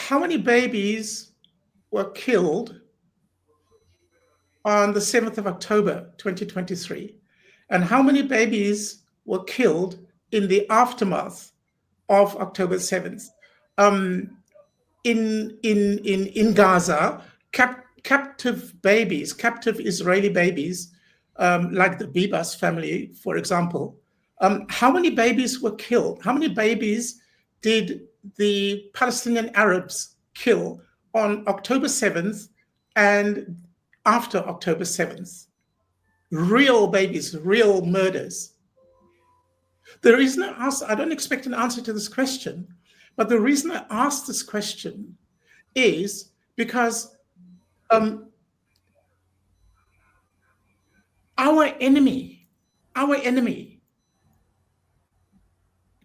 how many babies were killed on the 7th of October, 2023? And how many babies were killed in the aftermath of October 7th? In Gaza, captive Israeli babies, like the Bibas family, for example, how many babies were killed? How many babies did the Palestinian Arabs kill on October 7th and after October 7th? Real babies, real murders. The reason I don't expect an answer to this question, but the reason I ask this question is because our enemy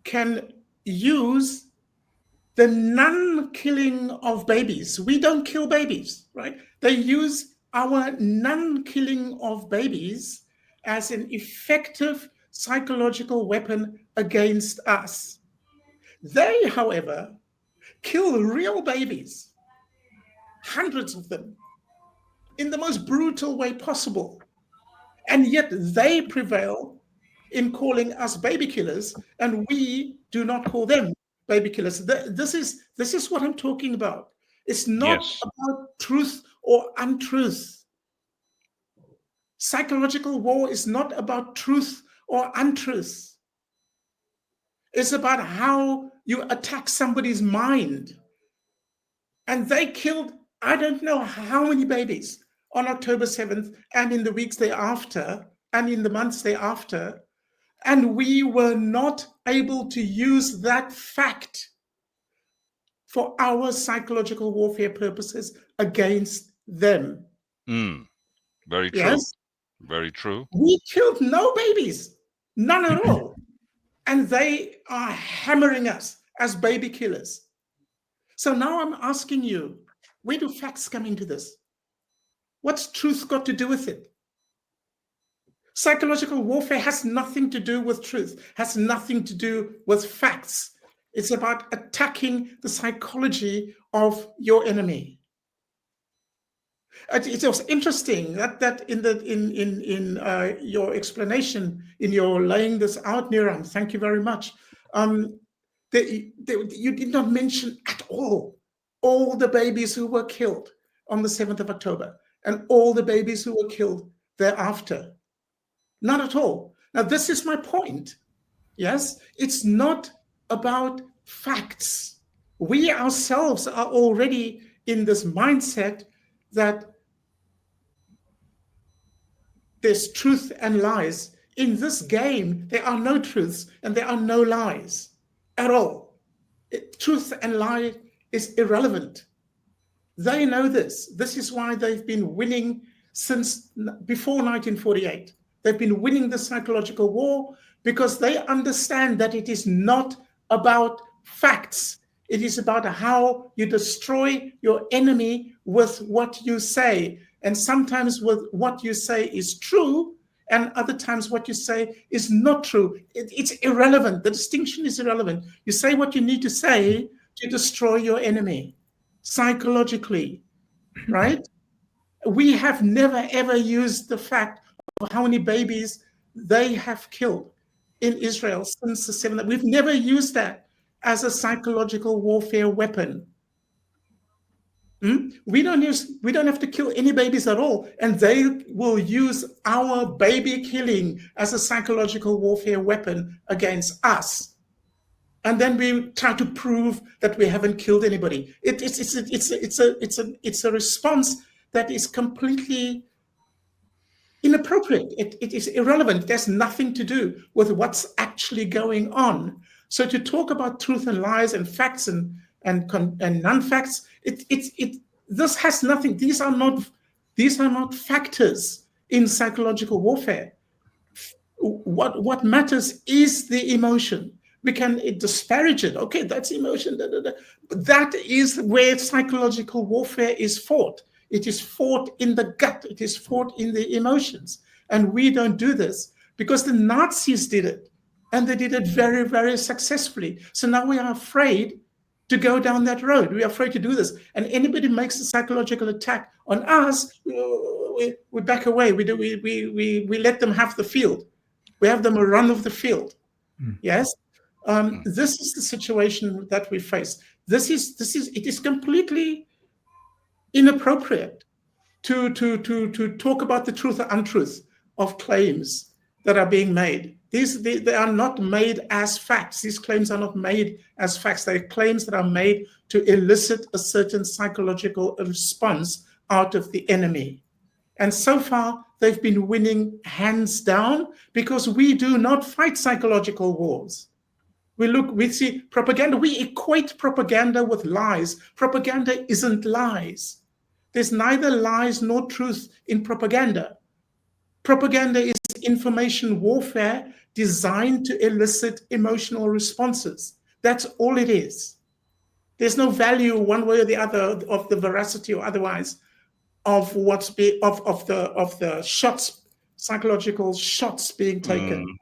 can use the non-killing of babies. We don't kill babies, right? They use our non-killing of babies as an effective psychological weapon against us. They, however, kill real babies, hundreds of them, in the most brutal way possible. And yet they prevail in calling us baby killers, and we do not call them baby killers. This is what I'm talking about. It's not about truth or untruth. Psychological war is not about truth or untruth. It's about how you attack somebody's mind. And they killed, I don't know how many babies on October 7th and in the weeks thereafter and in the months thereafter. And we were not able to use that fact for our psychological warfare purposes against them. Very true. Yes? Very true. We killed no babies, none at all. And they are hammering us as baby killers. So now I'm asking you, where do facts come into this? What's truth got to do with it? Psychological warfare has nothing to do with truth, has nothing to do with facts. It's about attacking the psychology of your enemy. It was interesting that in your explanation, in your laying this out, Niram, thank you very much. You did not mention at all the babies who were killed on the 7th of October and all the babies who were killed thereafter. Not at all. Now, this is my point. Yes, it's not about facts. We ourselves are already in this mindset that there's truth and lies. In this game, there are no truths and there are no lies at all. Truth and lie is irrelevant. They know this. This is why they've been winning since before 1948. They've been winning the psychological war because they understand that it is not about facts. It is about how you destroy your enemy with what you say. And sometimes with what you say is true, and other times what you say is not true. It's irrelevant. The distinction is irrelevant. You say what you need to say to destroy your enemy psychologically, right? We have never, ever used the fact of how many babies they have killed in Israel since the 7th. We've never used that as a psychological warfare weapon. We don't have to kill any babies at all, and they will use our baby killing as a psychological warfare weapon against us. And then we try to prove that we haven't killed anybody. It's a response that is completely inappropriate. It is irrelevant. There's nothing to do with what's actually going on. So to talk about truth and lies and facts and non-facts, this has nothing. These are not factors in psychological warfare. What matters is the emotion. We can disparage it. Okay, that's emotion. But that is where psychological warfare is fought. It is fought in the gut. It is fought in the emotions. And we don't do this because the Nazis did it. And they did it very, very successfully. So now we are afraid to go down that road. We're afraid to do this. And anybody makes a psychological attack on us, we back away. We let them have the field. We have them a run of the field. Yes. This is the situation that we face. It is completely inappropriate to talk about the truth or untruth of claims that are being made. They are not made as facts. These claims are not made as facts. They are claims that are made to elicit a certain psychological response out of the enemy. And so far, they've been winning hands down because we do not fight psychological wars. We see propaganda. We equate propaganda with lies. Propaganda isn't lies. There's neither lies nor truth in propaganda. Propaganda is information warfare designed to elicit emotional responses. That's all it is. There's no value one way or the other of the veracity or otherwise of the shots, psychological shots being taken.